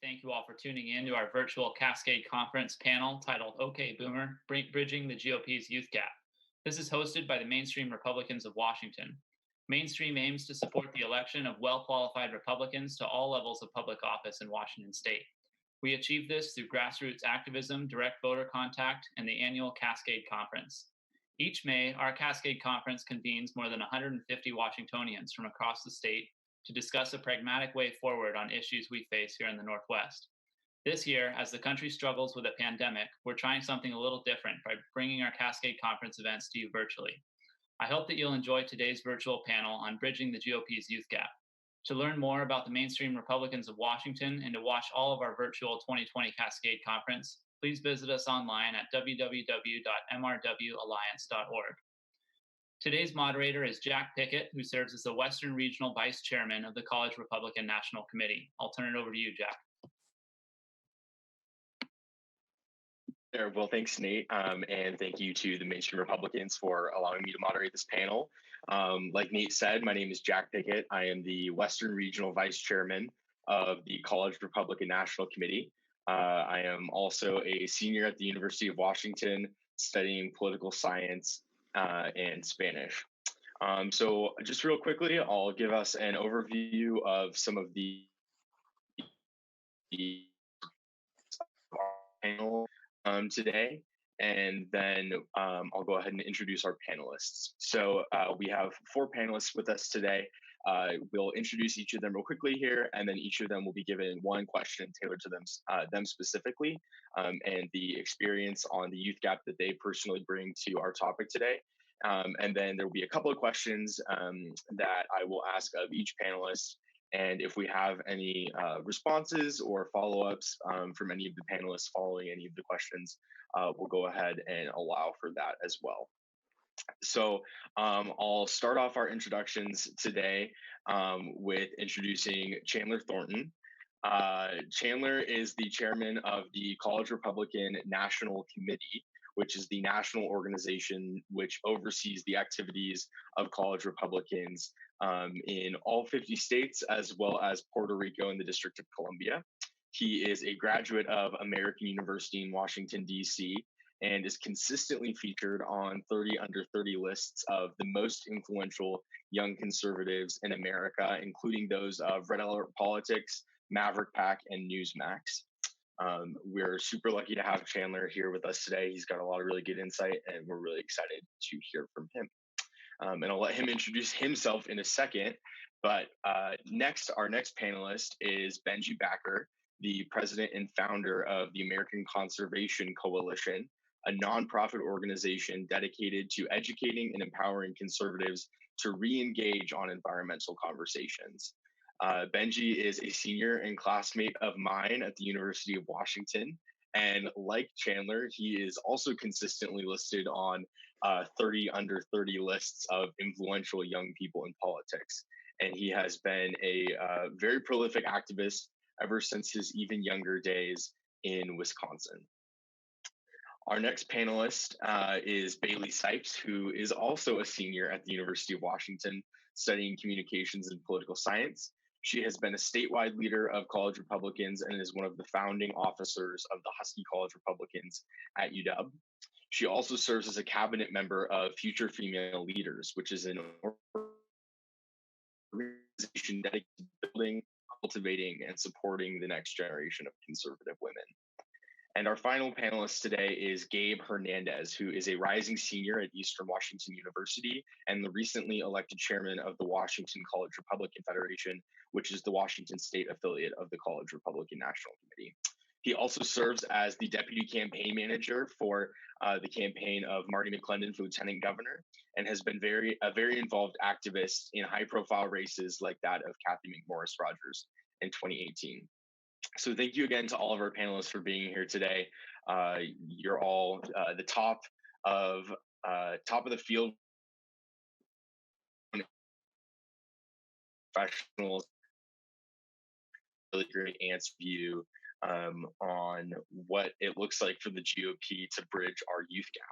Thank you all for tuning in to our virtual Cascade conference panel titled OK Boomer Bridging the GOP's Youth Gap. This is hosted by the Mainstream Republicans of Washington. Mainstream aims to support the election of well qualified Republicans to all levels of public office in Washington state. We achieve this through grassroots activism, direct voter contact, and the annual Cascade Conference. Each May, our Cascade Conference convenes more than 150 Washingtonians from across the state to discuss a pragmatic way forward on issues we face here in the Northwest. This year, as the country struggles with a pandemic, we're trying something a little different by bringing our Cascade Conference events to you virtually. I hope that you'll enjoy today's virtual panel on bridging the GOP's youth gap. To learn more about the Mainstream Republicans of Washington and to watch all of our virtual 2020 Cascade Conference, please visit us online at www.mrwalliance.org. Today's moderator is Jack Pickett, who serves as the Western Regional Vice Chairman of the College Republican National Committee. I'll turn it over to you, Jack. Well, thanks, Nate, and thank you to the Mainstream Republicans for allowing me to moderate this panel. Like Nate said, my name is Jack Pickett. I am the Western Regional Vice Chairman of the College Republican National Committee. I am also a senior at the University of Washington studying political science and Spanish. So just real quickly, I'll give us an overview of some of the panel today, and then I'll go ahead and introduce our panelists. So we have 4 panelists with us today. We'll introduce each of them real quickly here, and then each of them will be given one question tailored to them specifically, and the experience on the youth gap that they personally bring to our topic today. And then there will be a couple of questions that I will ask of each panelist. And if we have any responses or follow-ups from any of the panelists following any of the questions, we'll go ahead and allow for that as well. So I'll start off our introductions today with introducing Chandler Thornton. Chandler is the chairman of the College Republican National Committee, which is the national organization which oversees the activities of college Republicans in all 50 states, as well as Puerto Rico and the District of Columbia. He is a graduate of American University in Washington, D.C., and is consistently featured on 30 under 30 lists of the most influential young conservatives in America, including those of Red Alert Politics, Maverick Pack, and Newsmax. We're super lucky to have Chandler here with us today. He's got a lot of really good insight, and we're really excited to hear from him. And I'll let him introduce himself in a second. But our next panelist is Benji Backer, the president and founder of the American Conservation Coalition, a nonprofit organization dedicated to educating and empowering conservatives to re-engage on environmental conversations. Benji is a senior and classmate of mine at the University of Washington. And like Chandler, he is also consistently listed on 30 under 30 lists of influential young people in politics. And he has been a very prolific activist ever since his even younger days in Wisconsin. Our next panelist is Bailey Sipes, who is also a senior at the University of Washington studying communications and political science. She has been a statewide leader of college Republicans and is one of the founding officers of the Husky College Republicans at UW. She also serves as a cabinet member of Future Female Leaders, which is an organization dedicated to building, cultivating, and supporting the next generation of conservative women. And our final panelist today is Gabe Hernandez, who is a rising senior at Eastern Washington University and the recently elected chairman of the Washington College Republican Federation, which is the Washington state affiliate of the College Republican National Committee. He also serves as the deputy campaign manager for the campaign of Marty McClendon for lieutenant governor, and has been a very involved activist in high-profile races like that of Kathy McMorris Rogers in 2018. So thank you again to all of our panelists for being here today. You're all the top of the field professionals. Really great answer view on what it looks like for the GOP to bridge our youth gap.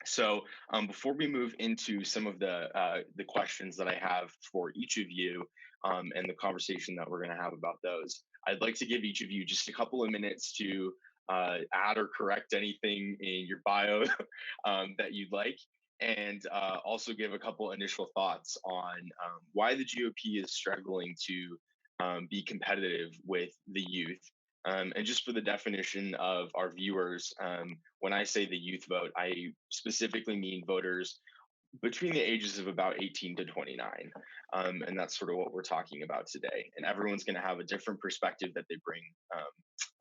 So before we move into some of the questions that I have for each of you and the conversation that we're going to have about those, I'd like to give each of you just a couple of minutes to add or correct anything in your bio that you'd like, and also give a couple initial thoughts on why the GOP is struggling to be competitive with the youth. And just for the definition of our viewers, when I say the youth vote, I specifically mean voters between the ages of about 18 to 29. And that's sort of what we're talking about today. And everyone's going to have a different perspective that they bring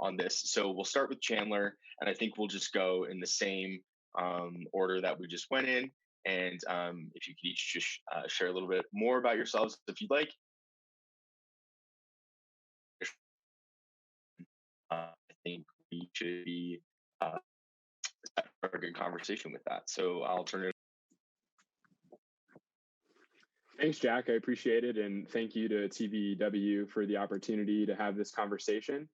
on this. So we'll start with Chandler, and I think we'll just go in the same order that we just went in. And if you could each just share a little bit more about yourselves, if you'd like. I think we should be a good conversation with that. So I'll turn it. Thanks, Jack. I appreciate it. And thank you to TVW for the opportunity to have this conversation.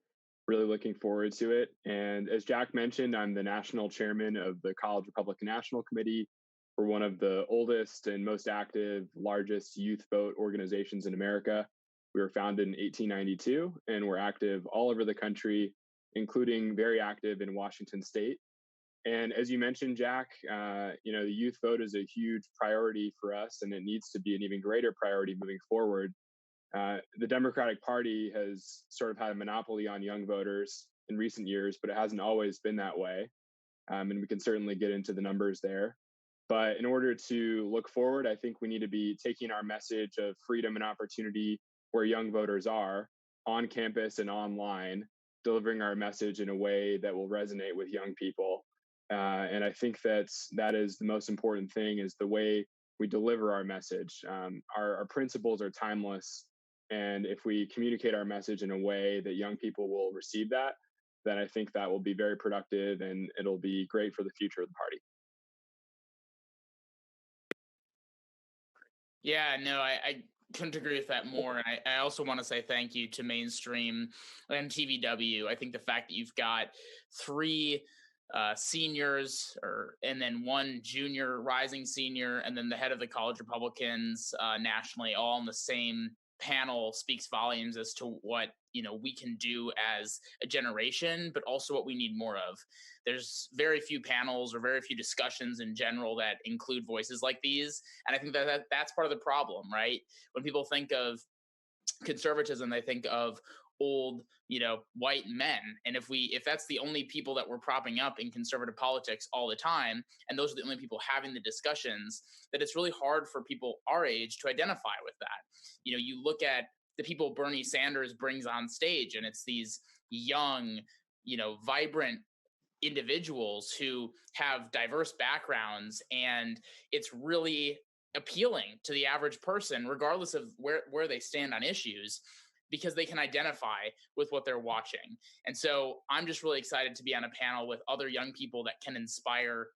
Really looking forward to it. And as Jack mentioned, I'm the national chairman of the College Republican National Committee. We're one of the oldest and most active, largest youth vote organizations in America. We were founded in 1892, and we're active all over the country, including very active in Washington State. And as you mentioned, Jack, the youth vote is a huge priority for us, and it needs to be an even greater priority moving forward. The Democratic Party has sort of had a monopoly on young voters in recent years, but it hasn't always been that way. And we can certainly get into the numbers there. But in order to look forward, I think we need to be taking our message of freedom and opportunity where young voters are, on campus and online, delivering our message in a way that will resonate with young people. And I think that is the most important thing, is the way we deliver our message. Our principles are timeless. And if we communicate our message in a way that young people will receive that, then I think that will be very productive, and it'll be great for the future of the party. Yeah, no, I couldn't agree with that more. And I also want to say thank you to Mainstream and TVW. I think the fact that you've got three seniors, and then one junior rising senior, and then the head of the College Republicans nationally, all on the same panel, speaks volumes as to what we can do as a generation, but also what we need more of. There's very few panels or very few discussions in general that include voices like these, and I think that's part of the problem, right? When people think of conservatism, they think of old, white men. And if that's the only people that we're propping up in conservative politics all the time, and those are the only people having the discussions, that it's really hard for people our age to identify with that. You look at the people Bernie Sanders brings on stage, and it's these young, vibrant individuals who have diverse backgrounds, and it's really appealing to the average person, regardless of where they stand on issues, because they can identify with what they're watching. And so I'm just really excited to be on a panel with other young people that can inspire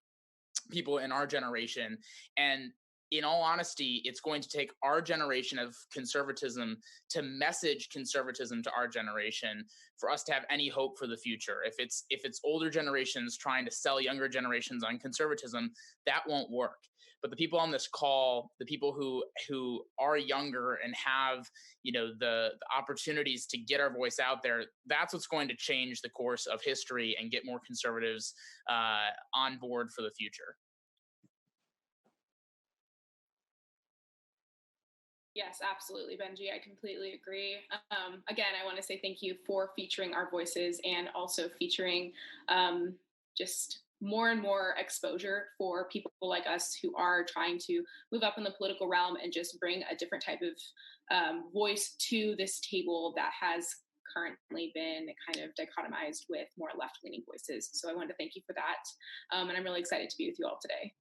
people in our generation. And in all honesty, it's going to take our generation of conservatism to message conservatism to our generation for us to have any hope for the future. If it's older generations trying to sell younger generations on conservatism, that won't work. But the people on this call, the people who are younger and have the opportunities to get our voice out there, that's what's going to change the course of history and get more conservatives on board for the future. Yes, absolutely, Benji. I completely agree. Again, I want to say thank you for featuring our voices, and also featuring just more and more exposure for people like us who are trying to move up in the political realm and just bring a different type of voice to this table that has currently been kind of dichotomized with more left-leaning voices. So I wanted to thank you for that. And I'm really excited to be with you all today.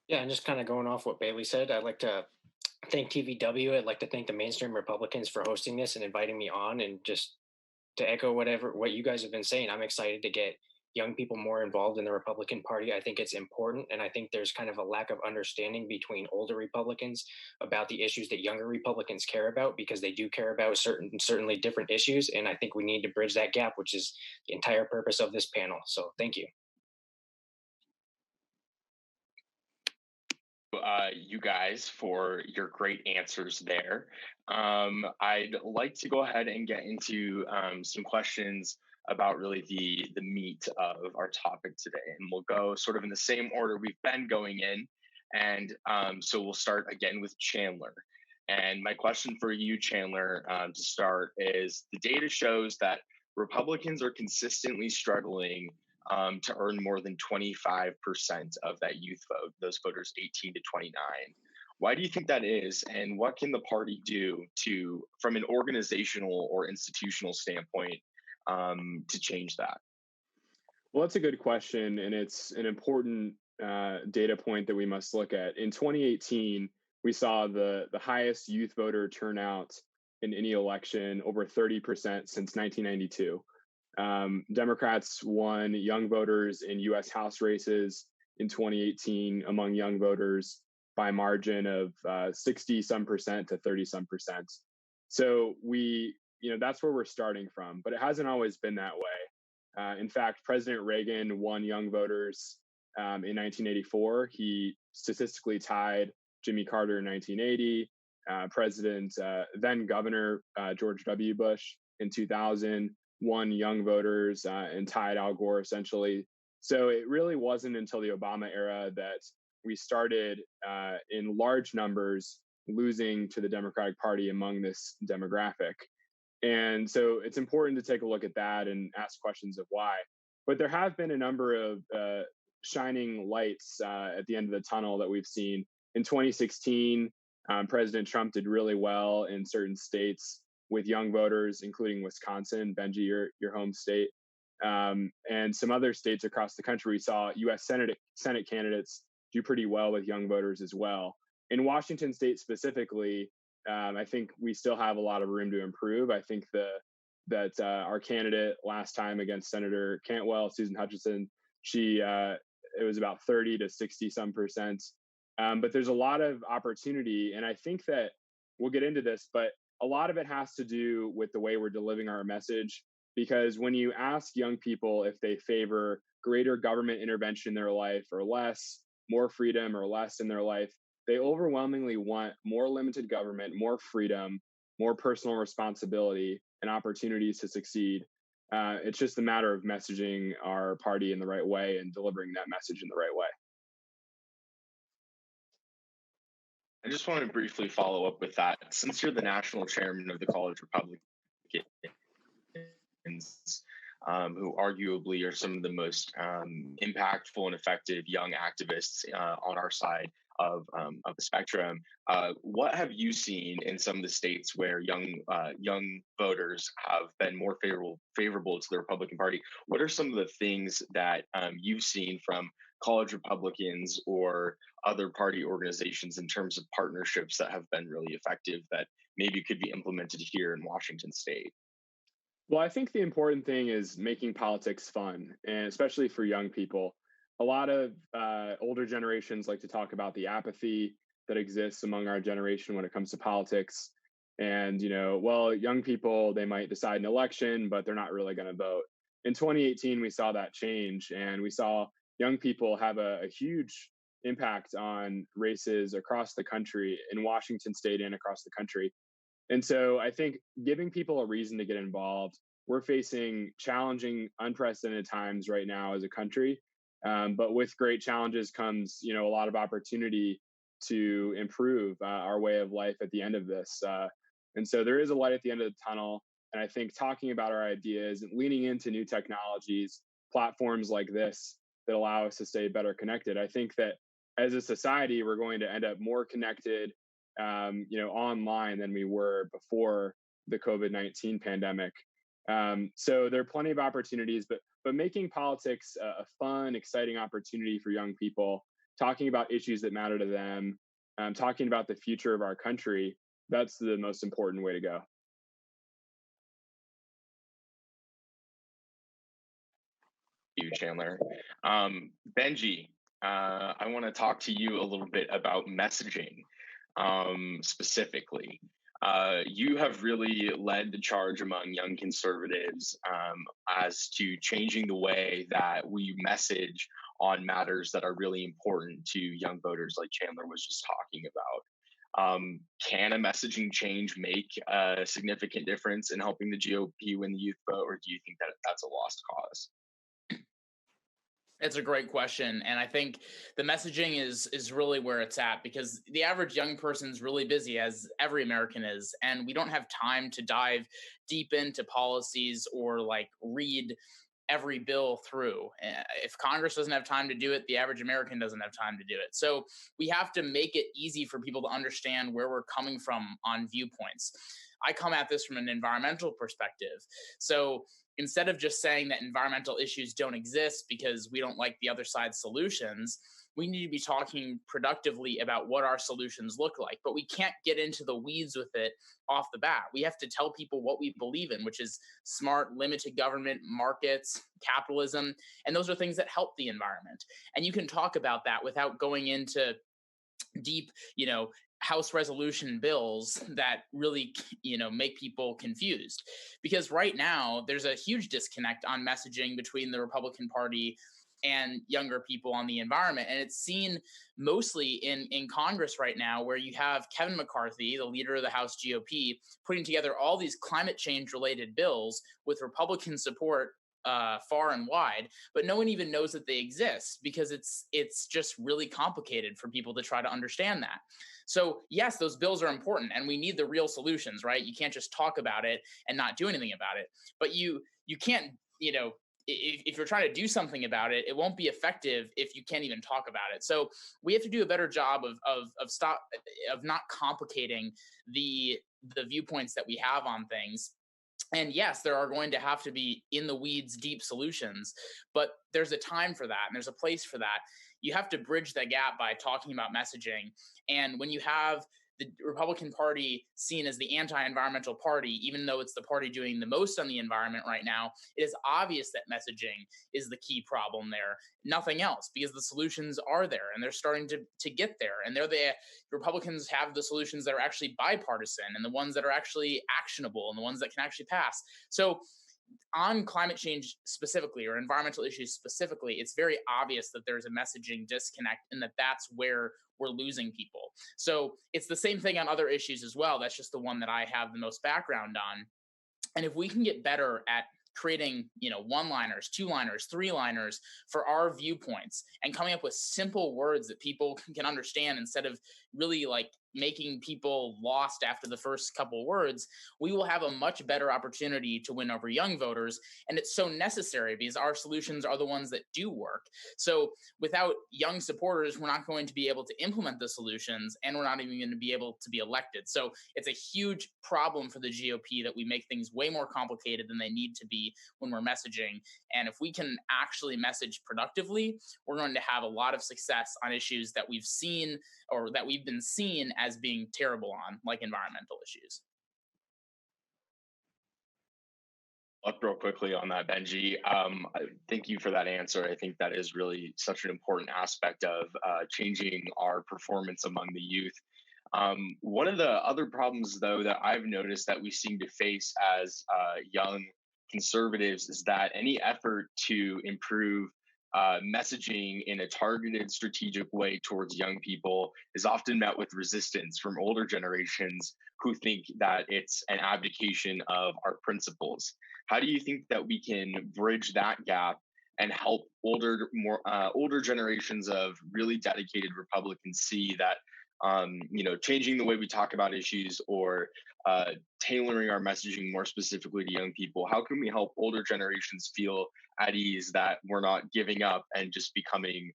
Yeah, and just kind of going off what Bailey said, I'd like to thank TVW. I'd like to thank the Mainstream Republicans for hosting this and inviting me on. And just to echo what you guys have been saying, I'm excited to get young people more involved in the Republican Party. I think it's important, and I think there's kind of a lack of understanding between older Republicans about the issues that younger Republicans care about, because they do care about certainly different issues, and I think we need to bridge that gap, which is the entire purpose of this panel. So thank you. you guys for your great answers there. I'd like to go ahead and get into some questions about really the meat of our topic today, and we'll go sort of in the same order we've been going in. And so we'll start again with Chandler. And my question for you, Chandler, to start is: the data shows that Republicans are consistently struggling to earn more than 25% of that youth vote, those voters 18 to 29. Why do you think that is, and what can the party do to, from an organizational or institutional standpoint, to change that? Well, that's a good question, and it's an important data point that we must look at. In 2018, we saw the highest youth voter turnout in any election, over 30% since 1992. Democrats won young voters in U.S. House races in 2018 among young voters by a margin of 60-some% to 30-some%. So that's where we're starting from, but it hasn't always been that way. In fact, President Reagan won young voters in 1984. He statistically tied Jimmy Carter in 1980, then Governor George W. Bush in 2000, won young voters and tied Al Gore essentially. So it really wasn't until the Obama era that we started in large numbers losing to the Democratic Party among this demographic. And so it's important to take a look at that and ask questions of why. But there have been a number of shining lights at the end of the tunnel that we've seen. In 2016, President Trump did really well in certain states with young voters, including Wisconsin, Benji, your home state, and some other states across the country. We saw U.S. Senate candidates do pretty well with young voters as well. In Washington state specifically, I think we still have a lot of room to improve. I think that our candidate last time against Senator Cantwell, Susan Hutchinson, it was about 30 to 60-some%. But there's a lot of opportunity, and I think that we'll get into this, but a lot of it has to do with the way we're delivering our message. Because when you ask young people if they favor greater government intervention in their life or less, more freedom or less in their life, they overwhelmingly want more limited government, more freedom, more personal responsibility, and opportunities to succeed. It's just a matter of messaging our party in the right way and delivering that message in the right way. I just want to briefly follow up with that. Since you're the national chairman of the College Republicans, who arguably are some of the most impactful and effective young activists on our side of the spectrum, what have you seen in some of the states where young voters have been more favorable to the Republican Party? What are some of the things that you've seen from college Republicans or other party organizations in terms of partnerships that have been really effective that maybe could be implemented here in Washington state? Well, I think the important thing is making politics fun, and especially for young people. A lot of older generations like to talk about the apathy that exists among our generation when it comes to politics. And, young people, they might decide an election, but they're not really going to vote. In 2018, we saw that change, and we saw young people have a huge impact on races across the country, in Washington state and across the country. And so I think giving people a reason to get involved, we're facing challenging, unprecedented times right now as a country. But with great challenges comes, a lot of opportunity to improve our way of life at the end of this. And so there is a light at the end of the tunnel. And I think talking about our ideas and leaning into new technologies, platforms like this that allow us to stay better connected. I think that as a society, we're going to end up more connected, online than we were before the COVID-19 pandemic. So there are plenty of opportunities, but making politics a fun, exciting opportunity for young people, talking about issues that matter to them, talking about the future of our country, that's the most important way to go. You, Chandler. Benji, I want to talk to you a little bit about messaging specifically. You have really led the charge among young conservatives as to changing the way that we message on matters that are really important to young voters, like Chandler was just talking about. Can a messaging change make a significant difference in helping the GOP win the youth vote, or do you think that that's a lost cause? It's a great question, and I think the messaging is really where it's at, because the average young person's really busy, as every American is, and we don't have time to dive deep into policies or like read every bill through. If Congress doesn't have time to do it, the average American doesn't have time to do it. So we have to make it easy for people to understand where we're coming from on viewpoints. I come at this from an environmental perspective. So instead of just saying that environmental issues don't exist because we don't like the other side's solutions, we need to be talking productively about what our solutions look like. But we can't get into the weeds with it off the bat. We have to tell people what we believe in, which is smart, limited government, markets, capitalism. And those are things that help the environment. And you can talk about that without going into deep, House resolution bills that really, make people confused. Because right now there's a huge disconnect on messaging between the Republican Party and younger people on the environment. And it's seen mostly in Congress right now, where you have Kevin McCarthy, the leader of the House GOP, putting together all these climate change related bills with Republican support far and wide, but no one even knows that they exist, because it's just really complicated for people to try to understand that. So yes, those bills are important, and we need the real solutions, right? You can't just talk about it and not do anything about it. But you can't, if you're trying to do something about it, it won't be effective if you can't even talk about it. So we have to do a better job of not complicating the viewpoints that we have on things. And yes, there are going to have to be in the weeds, deep solutions, but there's a time for that and there's a place for that. You have to bridge that gap by talking about messaging. And when you have the Republican Party seen as the anti-environmental party, even though it's the party doing the most on the environment right now, it is obvious that messaging is the key problem there, nothing else, because the solutions are there and they're starting to get there. And the Republicans have the solutions that are actually bipartisan and the ones that are actually actionable and the ones that can actually pass. So on climate change specifically, or environmental issues specifically, it's very obvious that there's a messaging disconnect and that's where we're losing people. So it's the same thing on other issues as well. That's just the one that I have the most background on. And if we can get better at creating, one-liners, two-liners, three-liners for our viewpoints and coming up with simple words that people can understand, instead of really like making people lost after the first couple words, we will have a much better opportunity to win over young voters. And it's so necessary, because our solutions are the ones that do work. So without young supporters, we're not going to be able to implement the solutions, and we're not even going to be able to be elected. So it's a huge problem for the GOP that we make things way more complicated than they need to be when we're messaging. And if we can actually message productively, we're going to have a lot of success on issues that we've seen, or that we've been seen as being terrible on, like environmental issues. Up real quickly on that, Benji. Thank you for that answer. I think that is really such an important aspect of changing our performance among the youth. One of the other problems, though, that I've noticed that we seem to face as young conservatives is that any effort to improve messaging in a targeted, strategic way towards young people is often met with resistance from older generations who think that it's an abdication of our principles. How do you think that we can bridge that gap and help older generations of really dedicated Republicans see that changing the way we talk about issues, or tailoring our messaging more specifically to young people? How can we help older generations feel at ease that we're not giving up and just becoming,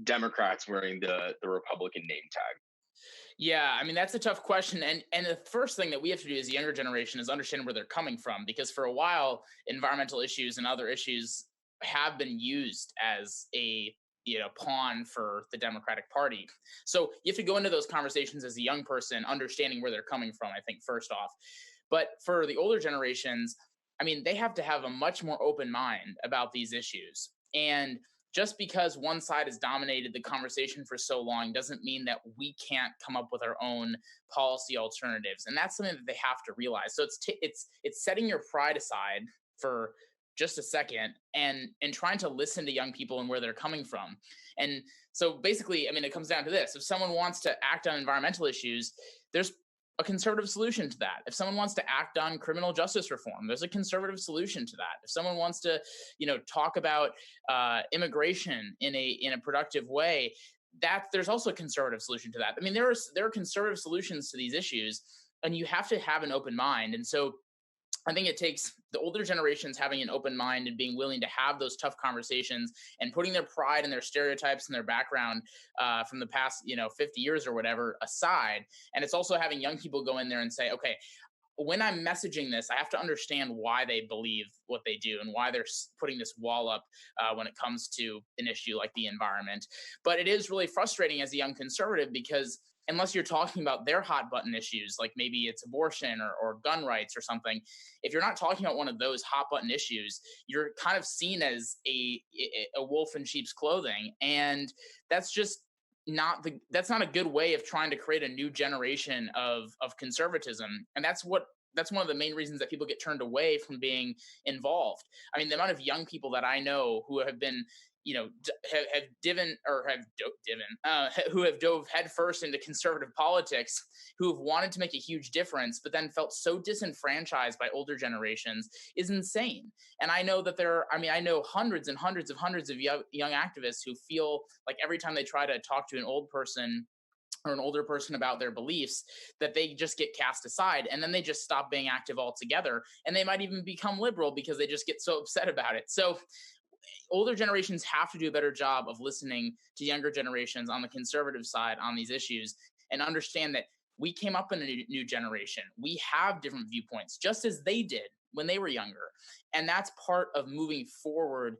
Democrats wearing the Republican name tag? Yeah, I mean, that's a tough question. And the first thing that we have to do as the younger generation is understand where they're coming from, because for a while, environmental issues and other issues have been used as a pawn for the Democratic Party. So you have to go into those conversations as a young person, understanding where they're coming from, I think, first off. But for the older generations, I mean, they have to have a much more open mind about these issues. And just because one side has dominated the conversation for so long doesn't mean that we can't come up with our own policy alternatives. And that's something that they have to realize. So it's setting your pride aside for just a second and trying to listen to young people and where they're coming from. And so basically, I mean, it comes down to this. If someone wants to act on environmental issues, there's a conservative solution to that. If someone wants to act on criminal justice reform, there's a conservative solution to that. If someone wants to, talk about immigration in a productive way, there's also a conservative solution to that. I mean, there are conservative solutions to these issues, and you have to have an open mind. And so I think it takes the older generations having an open mind and being willing to have those tough conversations and putting their pride and their stereotypes and their background from the past, 50 years or whatever aside. And it's also having young people go in there and say, okay, when I'm messaging this, I have to understand why they believe what they do and why they're putting this wall up when it comes to an issue like the environment. But it is really frustrating as a young conservative because unless you're talking about their hot button issues, like maybe it's abortion or gun rights or something, if you're not talking about one of those hot button issues, you're kind of seen as a wolf in sheep's clothing. And that's just that's not a good way of trying to create a new generation of conservatism. And that's one of the main reasons that people get turned away from being involved. I mean, the amount of young people that I know who have been, who have dove headfirst into conservative politics, who have wanted to make a huge difference, but then felt so disenfranchised by older generations is insane. And I know that I know hundreds and hundreds of young activists who feel like every time they try to talk to an old person or an older person about their beliefs, that they just get cast aside and then they just stop being active altogether. And they might even become liberal because they just get so upset about it. So older generations have to do a better job of listening to younger generations on the conservative side on these issues and understand that we came up in a new generation. We have different viewpoints, just as they did when they were younger. And that's part of moving forward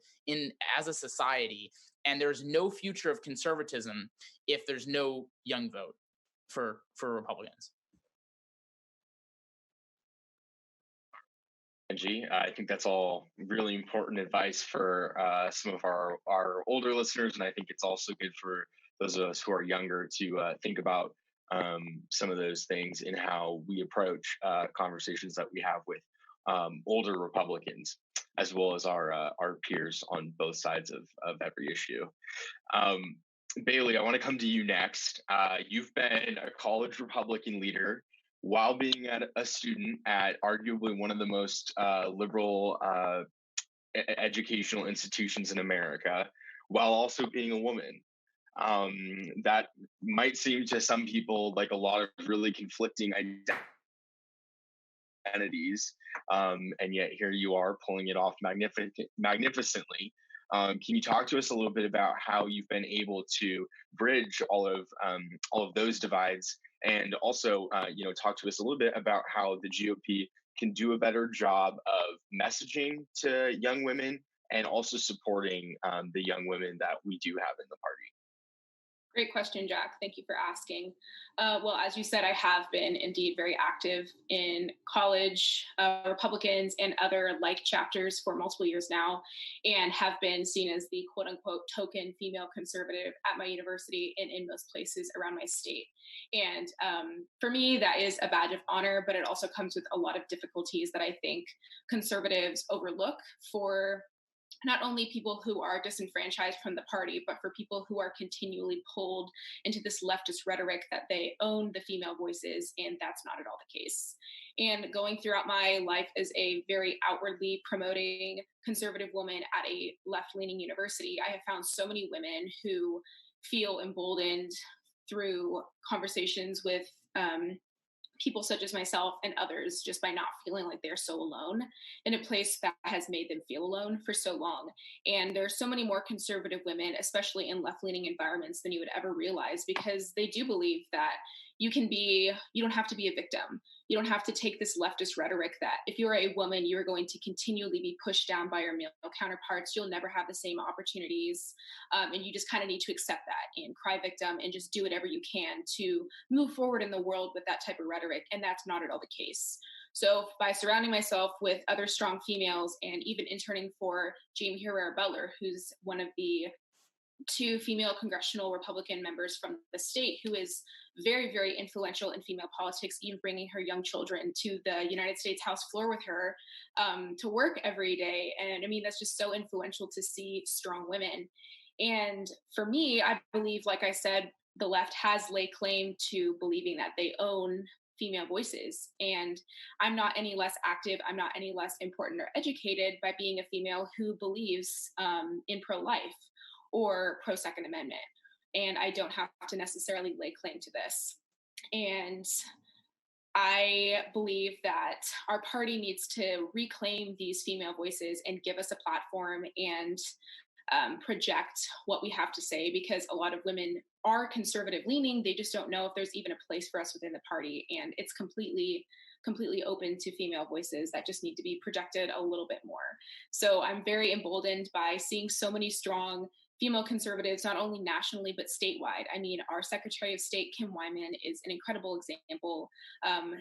as a society. And there's no future of conservatism if there's no young vote for Republicans. Benji, I think that's all really important advice for some of our older listeners, and I think it's also good for those of us who are younger to think about some of those things in how we approach conversations that we have with older Republicans, as well as our peers on both sides of every issue. Bailey, I want to come to you next. You've been a college Republican leader while being a student at arguably one of the most liberal educational institutions in America, while also being a woman. That might seem to some people like a lot of really conflicting identities, and yet here you are pulling it off magnificently. Can you talk to us a little bit about how you've been able to bridge all of those divides, and also, talk to us a little bit about how the GOP can do a better job of messaging to young women and also supporting the young women that we do have in the party? Great question, Jack. Thank you for asking. Well, as you said, I have been indeed very active in college Republicans and other like chapters for multiple years now, and have been seen as the quote unquote token female conservative at my university and in most places around my state. And for me, that is a badge of honor, but it also comes with a lot of difficulties that I think conservatives overlook for not only people who are disenfranchised from the party, but for people who are continually pulled into this leftist rhetoric that they own the female voices, and that's not at all the case. And going throughout my life as a very outwardly promoting conservative woman at a left-leaning university, I have found so many women who feel emboldened through conversations with people such as myself and others, just by not feeling like they're so alone in a place that has made them feel alone for so long. And there's so many more conservative women, especially in left-leaning environments, than you would ever realize, because they do believe that you don't have to be a victim. You don't have to take this leftist rhetoric that if you're a woman, you're going to continually be pushed down by your male counterparts. You'll never have the same opportunities. And you just kind of need to accept that and cry victim and just do whatever you can to move forward in the world with that type of rhetoric. And that's not at all the case. So by surrounding myself with other strong females and even interning for Jamie Herrera Butler, who's one of the to female congressional Republican members from the state, who is very, very influential in female politics, even bringing her young children to the United States House floor with her to work every day. And I mean, that's just so influential to see strong women. And for me, I believe, like I said, the left has laid claim to believing that they own female voices. And I'm not any less active, I'm not any less important or educated by being a female who believes in pro-life or pro-Second Amendment. And I don't have to necessarily lay claim to this. And I believe that our party needs to reclaim these female voices and give us a platform and project what we have to say, because a lot of women are conservative leaning. They just don't know if there's even a place for us within the party. And it's completely open to female voices that just need to be projected a little bit more. So I'm very emboldened by seeing so many strong female conservatives, not only nationally, but statewide. I mean, our Secretary of State, Kim Wyman, is an incredible example.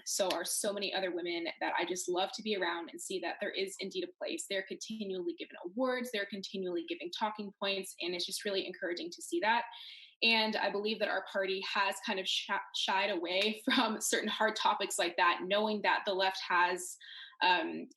So are so many other women that I just love to be around and see that there is indeed a place. They're continually given awards, they're continually giving talking points, and it's just really encouraging to see that. And I believe that our party has kind of shied away from certain hard topics like that, knowing that the left has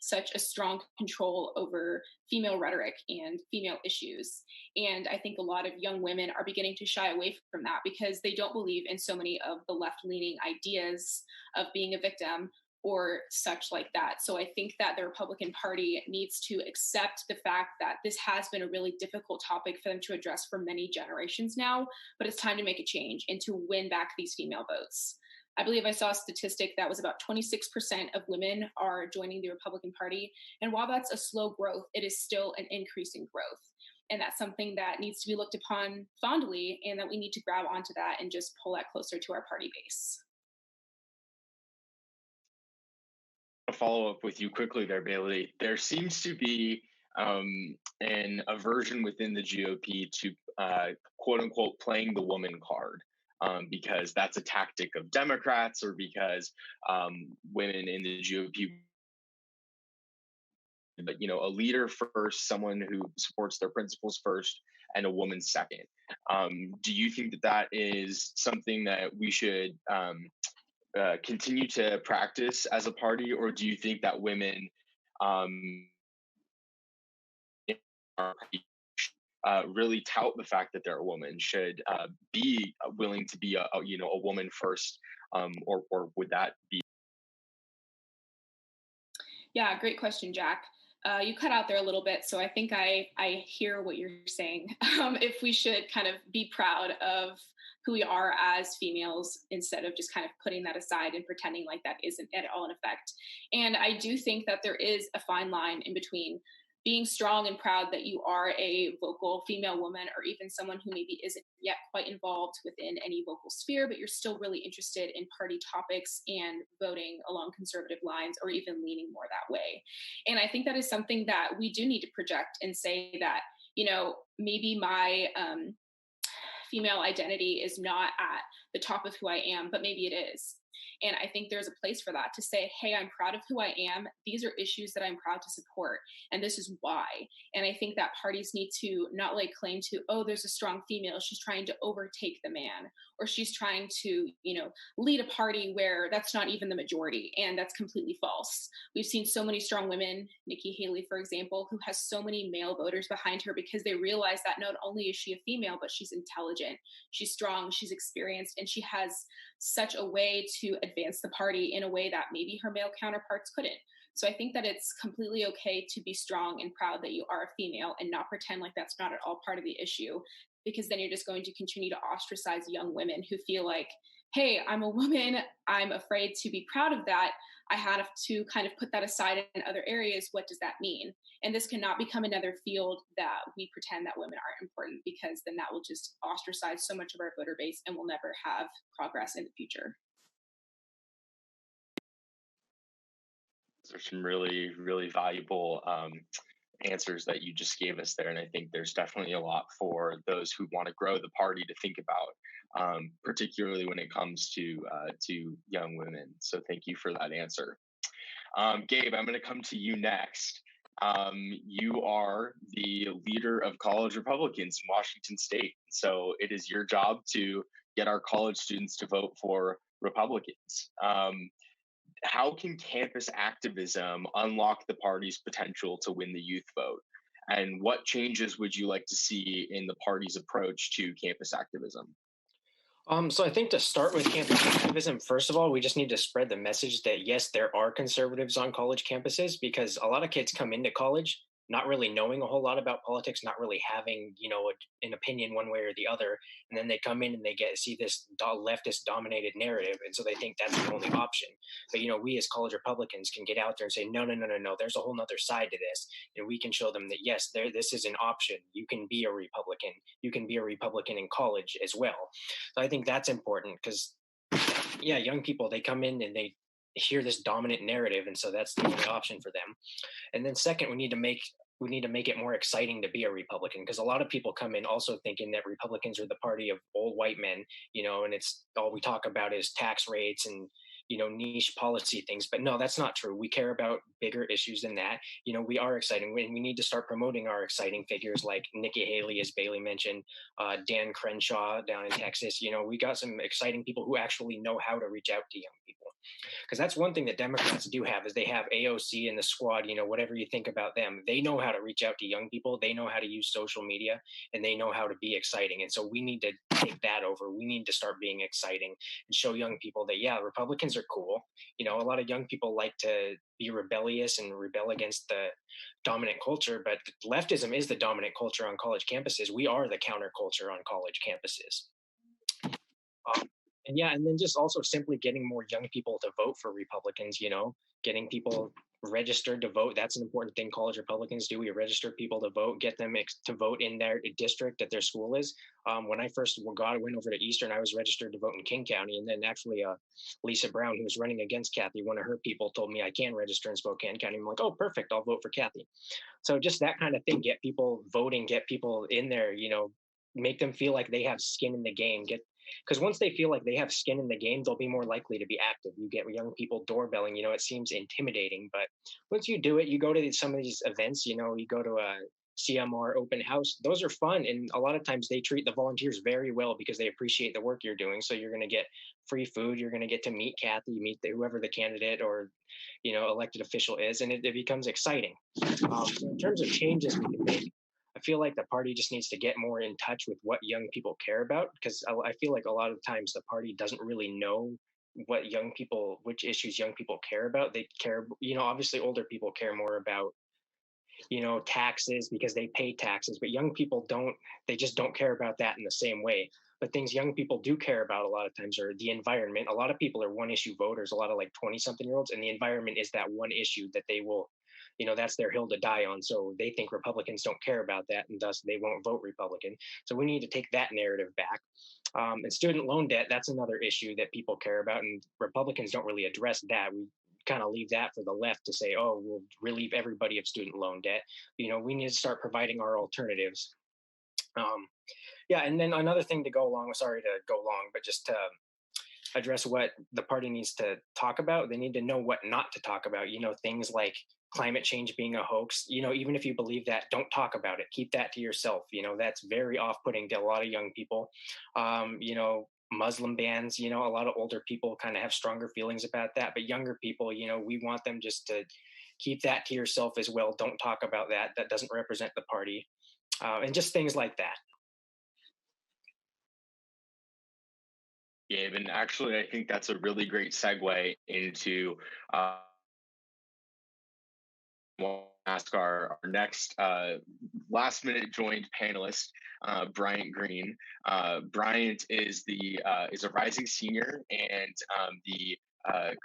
such a strong control over female rhetoric and female issues. And I think a lot of young women are beginning to shy away from that because they don't believe in so many of the left-leaning ideas of being a victim or such like that. So I think that the Republican Party needs to accept the fact that this has been a really difficult topic for them to address for many generations now, but it's time to make a change and to win back these female votes. I believe I saw a statistic that was about 26% of women are joining the Republican Party. And while that's a slow growth, it is still an increasing growth. And that's something that needs to be looked upon fondly, and that we need to grab onto that and just pull that closer to our party base. A follow up with you quickly there, Bailey. There seems to be an aversion within the GOP to quote unquote playing the woman card. Because that's a tactic of Democrats, or because women in the GOP, but a leader first, someone who supports their principles first, and a woman second. Do you think that is something that we should continue to practice as a party, or do you think that women really tout the fact that they're a woman, should be willing to be a woman first, or would that be? Yeah, great question, Jack. You cut out there a little bit, so I think I hear what you're saying. If we should kind of be proud of who we are as females instead of just kind of putting that aside and pretending like that isn't at all in effect. And I do think that there is a fine line in between being strong and proud that you are a vocal female woman, or even someone who maybe isn't yet quite involved within any vocal sphere, but you're still really interested in party topics and voting along conservative lines, or even leaning more that way. And I think that is something that we do need to project and say that, maybe my female identity is not at the top of who I am, but maybe it is. And I think there's a place for that, to say, hey, I'm proud of who I am. These are issues that I'm proud to support, and this is why. And I think that parties need to not lay claim to, oh, there's a strong female, she's trying to overtake the man, or she's trying to, lead a party where that's not even the majority. And that's completely false. We've seen so many strong women, Nikki Haley, for example, who has so many male voters behind her because they realize that not only is she a female, but she's intelligent, she's strong, she's experienced, and she has such a way to advance the party in a way that maybe her male counterparts couldn't. So I think that it's completely okay to be strong and proud that you are a female, and not pretend like that's not at all part of the issue, because then you're just going to continue to ostracize young women who feel like, hey, I'm a woman, I'm afraid to be proud of that, I have to kind of put that aside in other areas. What does that mean? And this cannot become another field that we pretend that women aren't important, because then that will just ostracize so much of our voter base and we'll never have progress in the future. Those are some really, really valuable answers that you just gave us there. And I think there's definitely a lot for those who want to grow the party to think about, particularly when it comes to young women. So thank you for that answer. Gabe, I'm going to come to you next. you are the leader of college Republicans in Washington State. So it is your job to get our college students to vote for Republicans. How can campus activism unlock the party's potential to win the youth vote? And what changes would you like to see in the party's approach to campus activism? So I think to start with campus activism, first of all, we just need to spread the message that yes, there are conservatives on college campuses, because a lot of kids come into college not really knowing a whole lot about politics, not really having, an opinion one way or the other. And then they come in and they see this leftist dominated narrative. And so they think that's the only option. But, we as college Republicans can get out there and say, no, no, no, no, no, there's a whole nother side to this. And we can show them that, yes, this is an option. You can be a Republican. You can be a Republican in college as well. So I think that's important because, yeah, young people, they come in and they hear this dominant narrative, and so that's the only option for them. And then second, we need to make it more exciting to be a Republican, because a lot of people come in also thinking that Republicans are the party of old white men, and it's all we talk about is tax rates and niche policy things. But no, that's not true. We care about bigger issues than that. We are exciting. We need to start promoting our exciting figures like Nikki Haley, as Bailey mentioned, Dan Crenshaw down in Texas. We got some exciting people who actually know how to reach out to young people. Because that's one thing that Democrats do have, is they have AOC in the squad. Whatever you think about them, they know how to reach out to young people. They know how to use social media, and they know how to be exciting. And so we need to take that over. We need to start being exciting and show young people that, yeah, Republicans are cool. A lot of young people like to be rebellious and rebel against the dominant culture, but leftism is the dominant culture on college campuses. We are the counterculture on college campuses. And yeah, and then just also simply getting more young people to vote for Republicans, getting people registered to vote. That's an important thing college Republicans do. We register people to vote, get them to vote in their district that their school is. When I first went over to Eastern, I was registered to vote in King County. And then actually Lisa Brown, who was running against Kathy, one of her people told me I can register in Spokane County. I'm like, oh, perfect. I'll vote for Kathy. So just that kind of thing, get people voting, get people in there, make them feel like they have skin in the game, because once they feel like they have skin in the game, they'll be more likely to be active. You get young people doorbelling, it seems intimidating, but once you do it, you go to some of these events, you go to a CMR open house. Those are fun. And a lot of times they treat the volunteers very well because they appreciate the work you're doing. So you're going to get free food. You're going to get to meet Kathy, whoever the candidate or, elected official is. And it becomes exciting. In terms of changes we can make, I feel like the party just needs to get more in touch with what young people care about, because I feel like a lot of times the party doesn't really know which issues young people care about. They care, obviously older people care more about, taxes because they pay taxes, but young people they just don't care about that in the same way. But things young people do care about a lot of times are the environment. A lot of people are one issue voters, a lot of like 20-something-year-olds, and the environment is that one issue that they will, that's their hill to die on. So they think Republicans don't care about that, and thus they won't vote Republican. So we need to take that narrative back. And student loan debt, that's another issue that people care about, and Republicans don't really address that. We kind of leave that for the left to say, oh, we'll relieve everybody of student loan debt. We need to start providing our alternatives. Yeah, and then another thing to go along, sorry to go long, but just to address what the party needs to talk about, they need to know what not to talk about, things like climate change being a hoax. Even if you believe that, don't talk about it. Keep that to yourself. That's very off-putting to a lot of young people. Muslim bans, a lot of older people kind of have stronger feelings about that, but younger people, we want them just to keep that to yourself as well. Don't talk about that. That doesn't represent the party. And just things like that. Gabe, and actually, I think that's a really great segue into we'll ask our next last minute joined panelist, Bryant Green. Bryant is a rising senior and the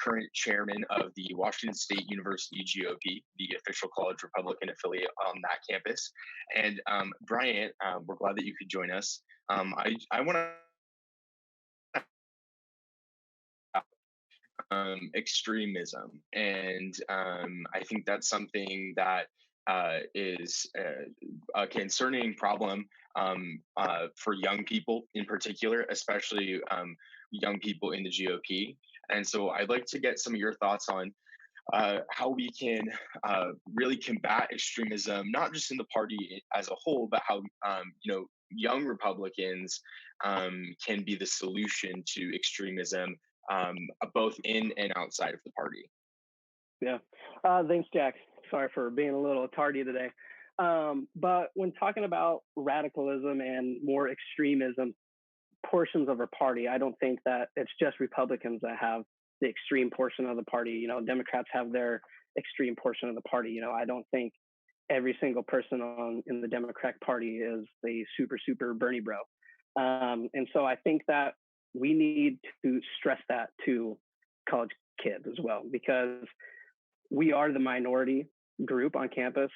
current chairman of the Washington State University GOP, the official college Republican affiliate on that campus. And Bryant, we're glad that you could join us. I want to extremism, and I think that's something that is a concerning problem for young people in particular, especially young people in the GOP. And so I'd like to get some of your thoughts on how we can really combat extremism, not just in the party as a whole, but how young Republicans can be the solution to extremism, both in and outside of the party. Yeah. Thanks, Jack. Sorry for being a little tardy today. But when talking about radicalism and more extremism portions of our party, I don't think that it's just Republicans that have the extreme portion of the party. Democrats have their extreme portion of the party. I don't think every single person in the Democratic Party is the super Bernie bro. And so I think that we need to stress that to college kids as well, because we are the minority group on campus.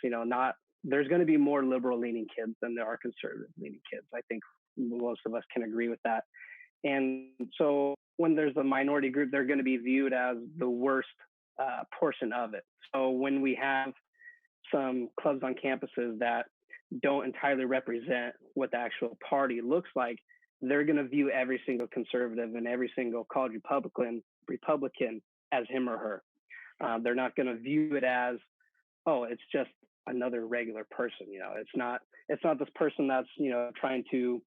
There's going to be more liberal leaning kids than there are conservative leaning kids. I think most of us can agree with that. And so when there's a minority group, they're going to be viewed as the worst portion of it. So when we have some clubs on campuses that don't entirely represent what the actual party looks like, they're going to view every single conservative and every single college Republican as him or her. They're not going to view it as, oh, it's just another regular person. It's not this person that's, trying to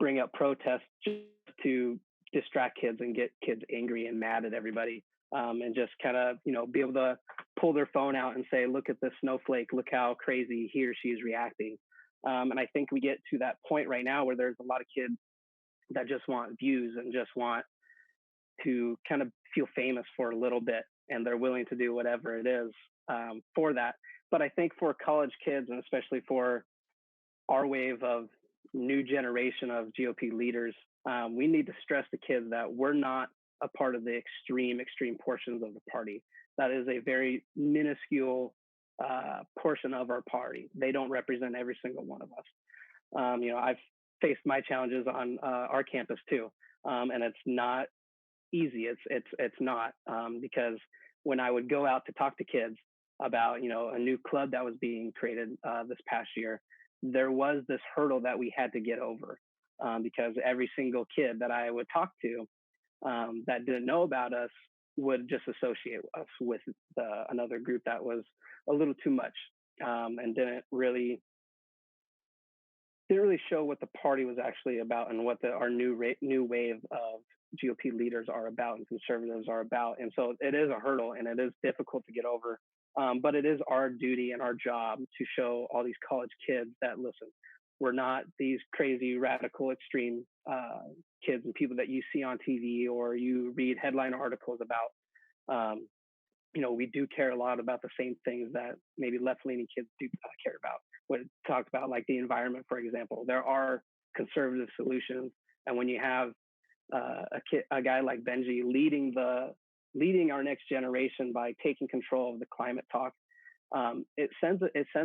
bring up protests just to distract kids and get kids angry and mad at everybody. And just kind of, be able to pull their phone out and say, look at this snowflake, look how crazy he or she is reacting. And I think we get to that point right now where there's a lot of kids that just want views and just want to kind of feel famous for a little bit, and they're willing to do whatever it is for that. But I think for college kids, and especially for our wave of new generation of GOP leaders, we need to stress the kids that we're not a part of the extreme portions of the party. That is a very minuscule portion of our party. They don't represent every single one of us. I've faced my challenges on our campus too, and it's not easy. It's not because when I would go out to talk to kids about a new club that was being created this past year, there was this hurdle that we had to get over because every single kid that I would talk to that didn't know about us would just associate us with another group that was a little too much and didn't really show what the party was actually about and what our new wave of GOP leaders are about and conservatives are about. And so it is a hurdle and it is difficult to get over. But it is our duty and our job to show all these college kids that, listen, we're not these crazy, radical, extreme kids and people that you see on TV or you read headline articles about. We do care a lot about the same things that maybe left-leaning kids do care about. When it talks about like the environment, for example, there are conservative solutions. And when you have a guy like Benji leading our next generation by taking control of the climate talk, it sends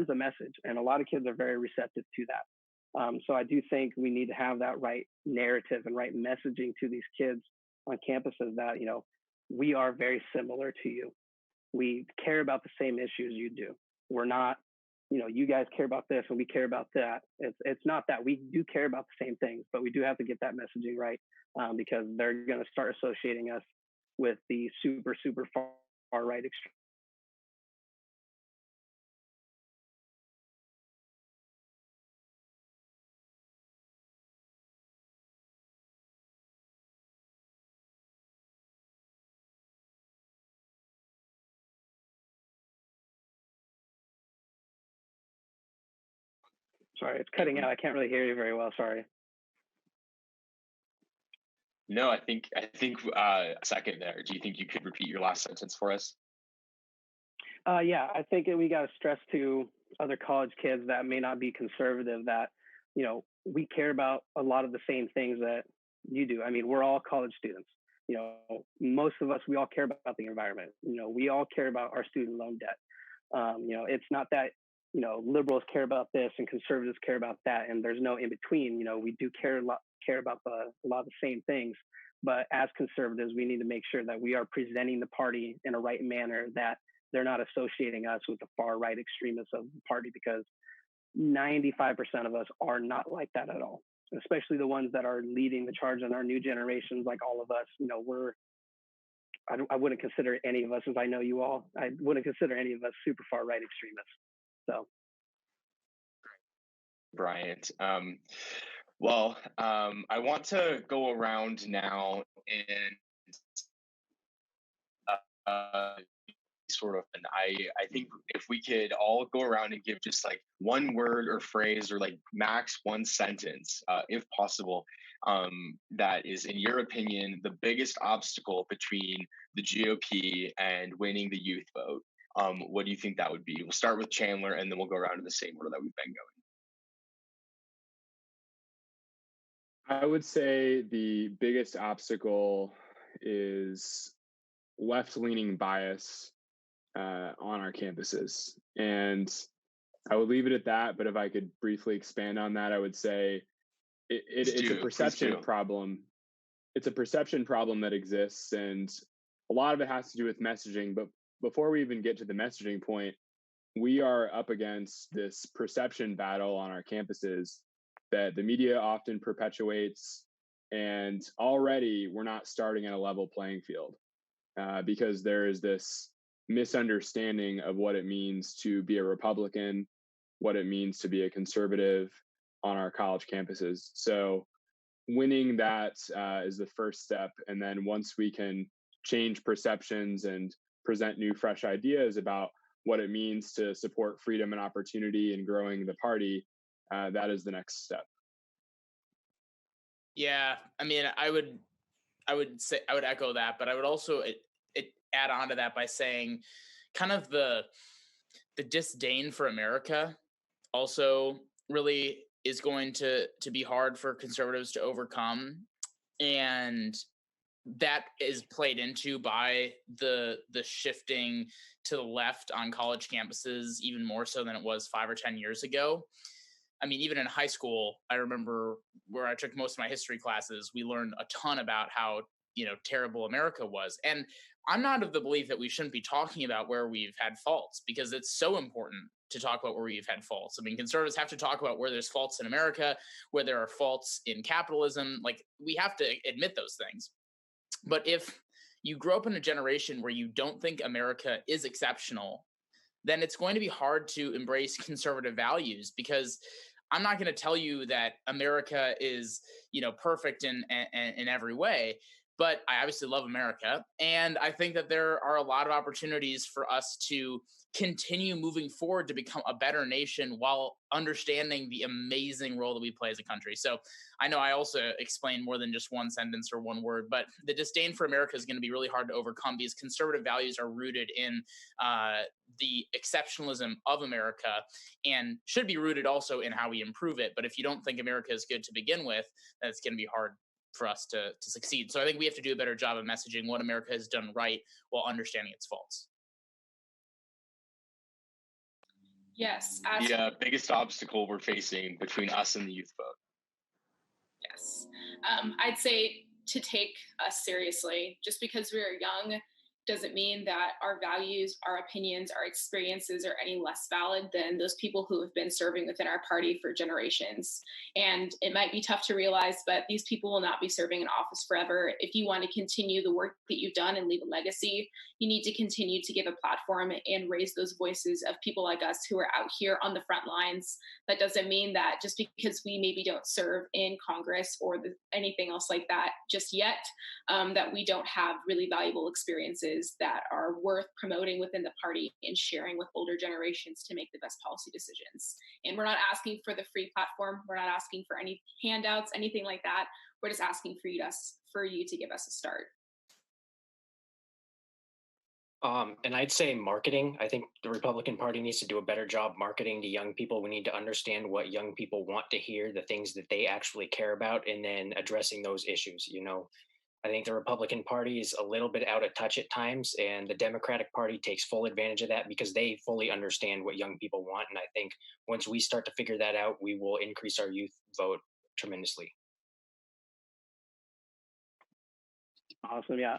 a message, and a lot of kids are very receptive to that. So I do think we need to have that right narrative and right messaging to these kids on campuses that, we are very similar to you. We care about the same issues you do. We're not, you guys care about this and we care about that. It's not that. We do care about the same things, but we do have to get that messaging right because they're going to start associating us with the super far right extreme. Sorry, it's cutting out. I can't really hear you very well. Sorry. No, I think a second there. Do you think you could repeat your last sentence for us? Yeah, I think we got to stress to other college kids that may not be conservative that, we care about a lot of the same things that you do. I mean, we're all college students. Most of us, we all care about the environment. We all care about our student loan debt. It's not that, liberals care about this and conservatives care about that, and there's no in between. We do care about a lot of the same things, but as conservatives, we need to make sure that we are presenting the party in a right manner, that they're not associating us with the far right extremists of the party, because 95% of us are not like that at all, especially the ones that are leading the charge in our new generations, like all of us. I wouldn't consider any of us, as I know you all, I wouldn't consider any of us super far right extremists. So, Bryant. I want to go around now and and I think if we could all go around and give just like one word or phrase or like max one sentence, if possible, that is, in your opinion, the biggest obstacle between the GOP and winning the youth vote. What do you think that would be? We'll start with Chandler, and then we'll go around in the same order that we've been going. I would say the biggest obstacle is left-leaning bias on our campuses. And I would leave it at that. But if I could briefly expand on that, I would say it's a perception problem. It's a perception problem that exists. And a lot of it has to do with messaging. But before we even get to the messaging point, we are up against this perception battle on our campuses that the media often perpetuates. And already we're not starting at a level playing field because there is this misunderstanding of what it means to be a Republican, what it means to be a conservative on our college campuses. So winning that is the first step. And then once we can change perceptions and present new, fresh ideas about what it means to support freedom and opportunity and growing the party, that is the next step. Yeah, I mean, I would echo that, but I would also add on to that by saying kind of the disdain for America also really is going to be hard for conservatives to overcome. And that is played into by the shifting to the left on college campuses, even more so than it was 5 or 10 years ago. I mean, even in high school, I remember where I took most of my history classes, we learned a ton about how, terrible America was. And I'm not of the belief that we shouldn't be talking about where we've had faults, because it's so important to talk about where we've had faults. I mean, conservatives have to talk about where there's faults in America, where there are faults in capitalism. Like, we have to admit those things. But if you grow up in a generation where you don't think America is exceptional, then it's going to be hard to embrace conservative values, because I'm not going to tell you that America is, perfect in every way. But I obviously love America. And I think that there are a lot of opportunities for us to continue moving forward to become a better nation while understanding the amazing role that we play as a country. So I know I also explained more than just one sentence or one word, but the disdain for America is going to be really hard to overcome, because conservative values are rooted in the exceptionalism of America and should be rooted also in how we improve it. But if you don't think America is good to begin with, then it's going to be hard for us to succeed. So I think we have to do a better job of messaging what America has done right while understanding its faults. Yes. The biggest obstacle we're facing between us and the youth vote. Yes. I'd say to take us seriously. Just because we are young doesn't mean that our values, our opinions, our experiences are any less valid than those people who have been serving within our party for generations. And it might be tough to realize, but these people will not be serving in office forever. If you want to continue the work that you've done and leave a legacy, you need to continue to give a platform and raise those voices of people like us who are out here on the front lines. That doesn't mean that just because we maybe don't serve in Congress or anything else like that just yet, that we don't have really valuable experiences that are worth promoting within the party and sharing with older generations to make the best policy decisions. And we're not asking for the free platform. We're not asking for any handouts, anything like that. We're just asking for you to give us a start. And I'd say marketing. I think the Republican Party needs to do a better job marketing to young people. We need to understand what young people want to hear, the things that they actually care about, and then addressing those issues. I think the Republican Party is a little bit out of touch at times, and the Democratic Party takes full advantage of that because they fully understand what young people want. And I think once we start to figure that out, we will increase our youth vote tremendously. Awesome. Yeah.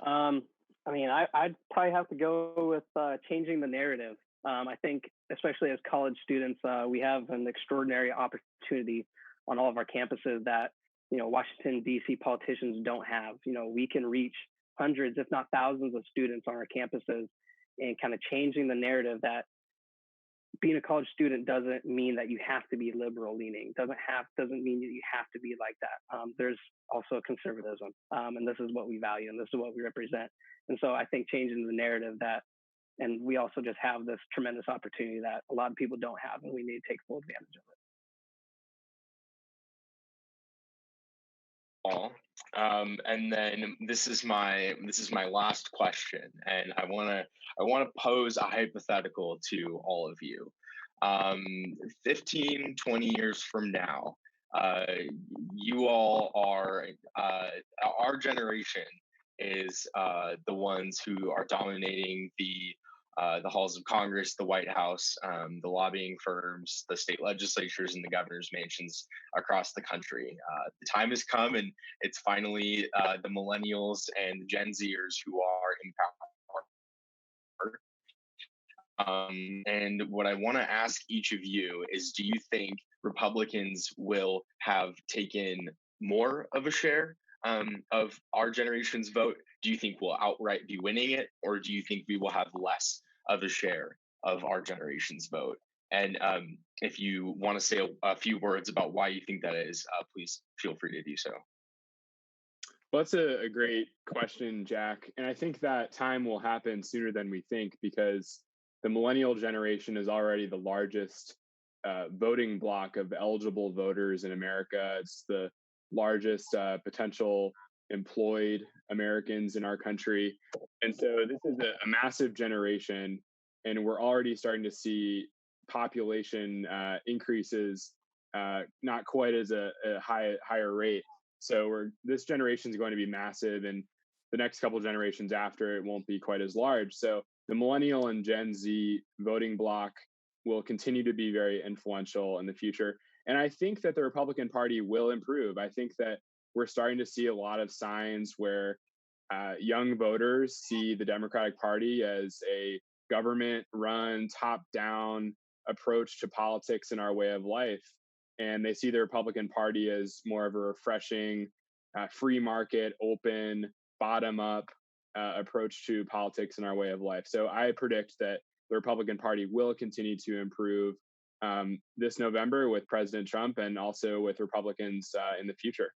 I'd probably have to go with changing the narrative. I think, especially as college students, we have an extraordinary opportunity on all of our campuses that Washington, D.C. politicians don't have. We can reach hundreds, if not thousands of students on our campuses, and kind of changing the narrative that being a college student doesn't mean that you have to be liberal leaning, doesn't mean that you have to be like that. There's also conservatism, and this is what we value and this is what we represent. And so I think changing the narrative that, and we also just have this tremendous opportunity that a lot of people don't have, and we need to take full advantage of it. And then this is my last question, and I want to pose a hypothetical to all of you. 15, 20 years from now, you all are our generation is the ones who are dominating the halls of Congress, the White House, the lobbying firms, the state legislatures, and the governor's mansions across the country. The time has come, and it's finally the millennials and the Gen Zers who are in power. And what I want to ask each of you is, do you think Republicans will have taken more of a share of our generation's vote? Do you think we'll outright be winning it, or do you think we will have less of a share of our generation's vote? And if you want to say a few words about why you think that is, please feel free to do so. Well, that's a great question, Jack. And I think that time will happen sooner than we think, because the millennial generation is already the largest voting block of eligible voters in America. It's the largest potential employed Americans in our country. And so this is a massive generation, and we're already starting to see population increases, not quite as a higher rate. So this generation is going to be massive, and the next couple generations after it won't be quite as large. So the millennial and Gen Z voting bloc will continue to be very influential in the future. And I think that the Republican Party will improve. I think that we're starting to see a lot of signs where young voters see the Democratic Party as a government-run, top-down approach to politics and our way of life. And they see the Republican Party as more of a refreshing, free market, open, bottom-up approach to politics and our way of life. So I predict that the Republican Party will continue to improve this November with President Trump, and also with Republicans in the future.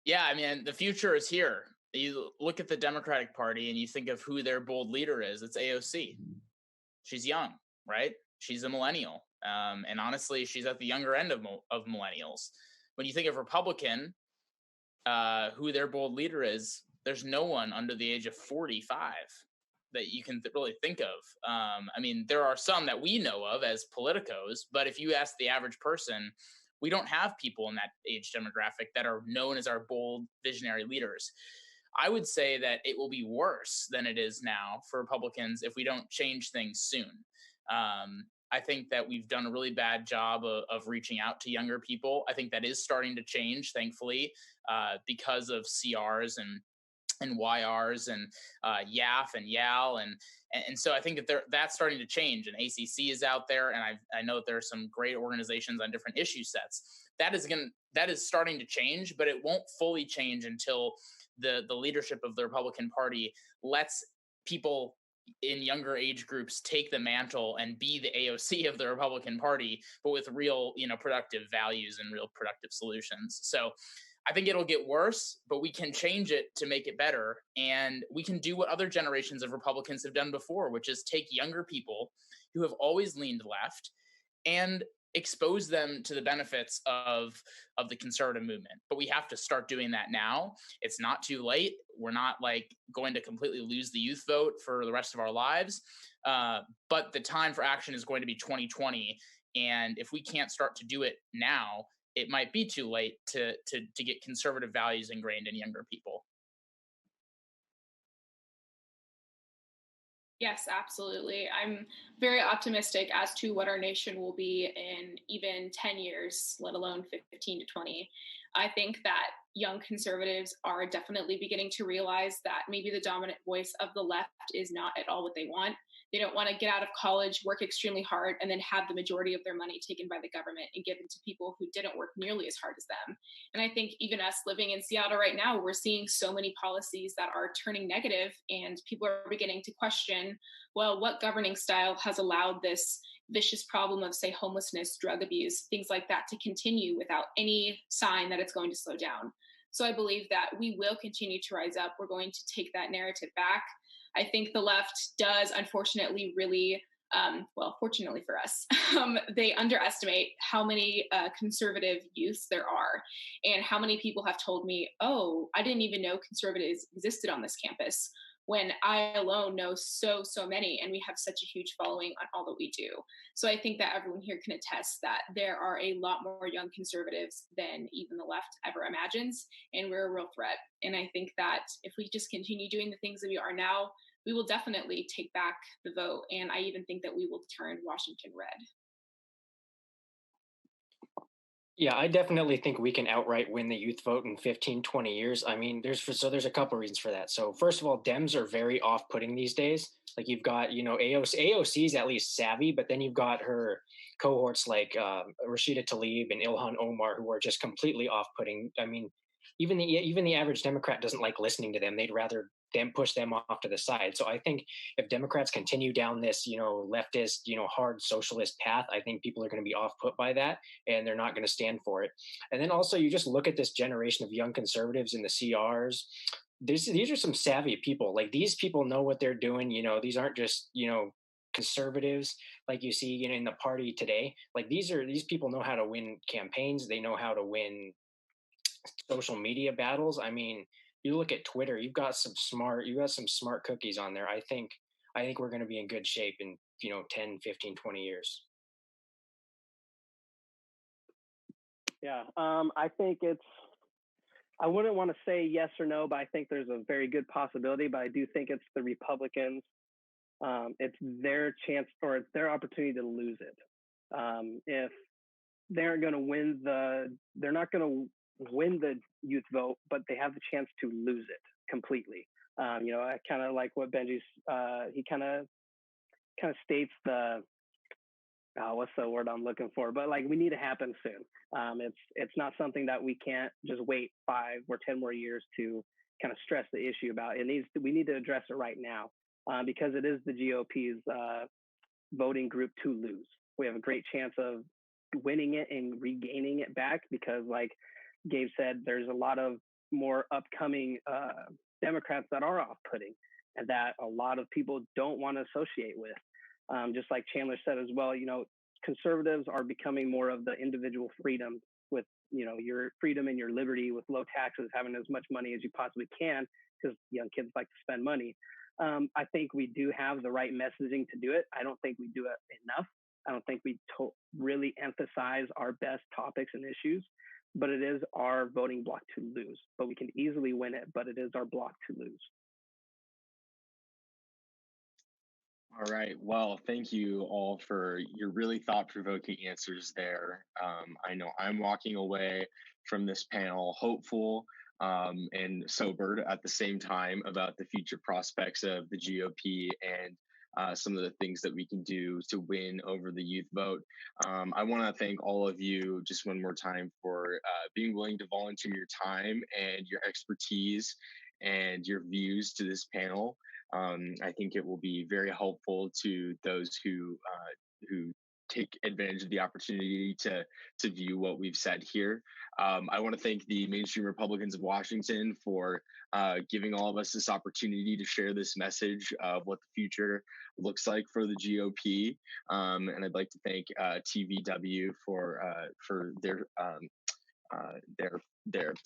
Yeah, I mean, the future is here. You look at the Democratic Party and you think of who their bold leader is. It's AOC. She's young, right? She's a millennial. And honestly, she's at the younger end of millennials. When you think of Republican, who their bold leader is, there's no one under the age of 45 that you can really think of. I mean, there are some that we know of as politicos, but if you ask the average person, we don't have people in that age demographic that are known as our bold visionary leaders. I would say that it will be worse than it is now for Republicans if we don't change things soon. I think that we've done a really bad job of reaching out to younger people. I think that is starting to change, thankfully, because of CRs and YRs and YAF and YAL. And so I think that that's starting to change, and ACC is out there. And I know that there are some great organizations on different issue sets. That is starting to change, but it won't fully change until the leadership of the Republican Party lets people in younger age groups take the mantle and be the AOC of the Republican Party, but with real, productive values and real productive solutions. So I think it'll get worse, but we can change it to make it better. And we can do what other generations of Republicans have done before, which is take younger people who have always leaned left and expose them to the benefits of the conservative movement. But we have to start doing that now. It's not too late. We're not going to completely lose the youth vote for the rest of our lives. But the time for action is going to be 2020. And if we can't start to do it now, it might be too late to get conservative values ingrained in younger people. Yes, absolutely. I'm very optimistic as to what our nation will be in even 10 years, let alone 15 to 20. I think that young conservatives are definitely beginning to realize that maybe the dominant voice of the left is not at all what they want. They don't want to get out of college, work extremely hard, and then have the majority of their money taken by the government and given to people who didn't work nearly as hard as them. And I think even us living in Seattle right now, we're seeing so many policies that are turning negative, and people are beginning to question, well, what governing style has allowed this vicious problem of, say, homelessness, drug abuse, things like that to continue without any sign that it's going to slow down. So I believe that we will continue to rise up. We're going to take that narrative back. I think the left does, unfortunately, really, well, fortunately for us, they underestimate how many conservative youths there are, and how many people have told me, oh, I didn't even know conservatives existed on this campus, when I alone know so many, and we have such a huge following on all that we do. So I think that everyone here can attest that there are a lot more young conservatives than even the left ever imagines, and we're a real threat. And I think that if we just continue doing the things that we are now, we will definitely take back the vote, and I even think that we will turn Washington red. Yeah, I definitely think we can outright win the youth vote in 15, 20 years. I mean, there's a couple reasons for that. So first of all, Dems are very off-putting these days. Like you've got, AOC is at least savvy, but then you've got her cohorts like Rashida Tlaib and Ilhan Omar, who are just completely off-putting. I mean, even the average Democrat doesn't like listening to them. They'd rather them push them off to the side. So I think if Democrats continue down this, leftist, hard socialist path, I think people are going to be off put by that, and they're not going to stand for it. And then also you just look at this generation of young conservatives in the CRs. These are some savvy people. Like these people know what they're doing. These aren't just, conservatives like you see, in the party today. Like these people know how to win campaigns. They know how to win social media battles. I mean, you look at Twitter, you've got some smart cookies on there. I think we're going to be in good shape in 10, 15, 20 years. Yeah, I think I wouldn't want to say yes or no, but I think there's a very good possibility. But I do think it's the Republicans. It's their chance, or it's their opportunity to lose it. If they're going to win they're not going to win the youth vote, but they have the chance to lose it completely. I kind of like what Benji's, he kind of states what's the word I'm looking for, but like we need to happen soon. It's not something that we can't just wait 5 or 10 more years to kind of stress the issue about. We need to address it right now, because it is the GOP's voting group to lose. We have a great chance of winning it and regaining it back, because like Gabe said, there's a lot of more upcoming Democrats that are off-putting and that a lot of people don't want to associate with. Just like Chandler said as well, conservatives are becoming more of the individual freedom with, your freedom and your liberty with low taxes, having as much money as you possibly can, because young kids like to spend money. I think we do have the right messaging to do it. I don't think we do it enough. I don't think we really emphasize our best topics and issues, but it is our voting block to lose. But we can easily win it, but it is our block to lose. All right. Well, thank you all for your really thought-provoking answers there. I know I'm walking away from this panel hopeful and sobered at the same time about the future prospects of the GOP and some of the things that we can do to win over the youth vote. I want to thank all of you just one more time for being willing to volunteer your time and your expertise and your views to this panel. I think it will be very helpful to those who take advantage of the opportunity to view what we've said here. I want to thank the mainstream Republicans of Washington for giving all of us this opportunity to share this message of what the future looks like for the GOP. And I'd like to thank TVW for their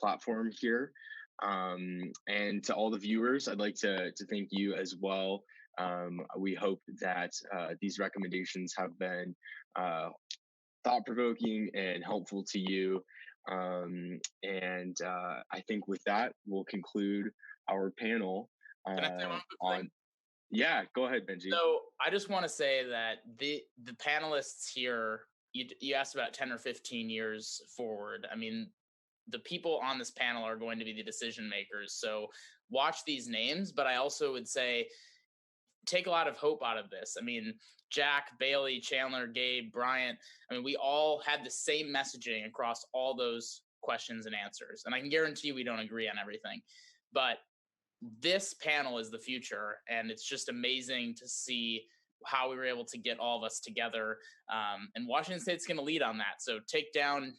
platform here. And to all the viewers, I'd like to thank you as well. We hope that these recommendations have been thought-provoking and helpful to you. And I think with that, we'll conclude our panel. Can I say one quick thing? Yeah, go ahead, Benji. So I just want to say that the panelists here, you asked about 10 or 15 years forward. I mean, the people on this panel are going to be the decision makers. So watch these names, but I also would say take a lot of hope out of this. I mean, Jack, Bailey, Chandler, Gabe, Bryant, I mean, we all had the same messaging across all those questions and answers. And I can guarantee you we don't agree on everything. But this panel is the future, and it's just amazing to see how we were able to get all of us together. And Washington State's going to lead on that. So take down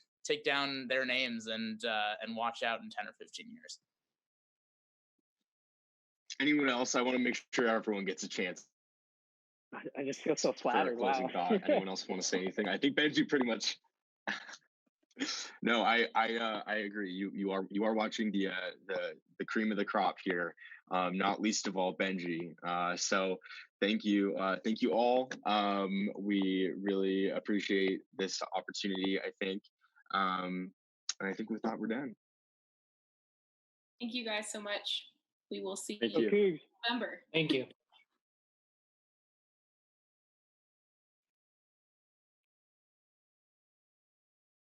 their names and watch out in 10 or 15 years. Anyone else? I want to make sure everyone gets a chance. I just feel so flattered. Closing thought. Anyone else want to say anything? I think Benji pretty much. No, I agree. You are watching the cream of the crop here, not least of all Benji. So thank you all. We really appreciate this opportunity. I think, and I think with that we're done. Thank you guys so much. We will see Thank you you. in November. Thank you.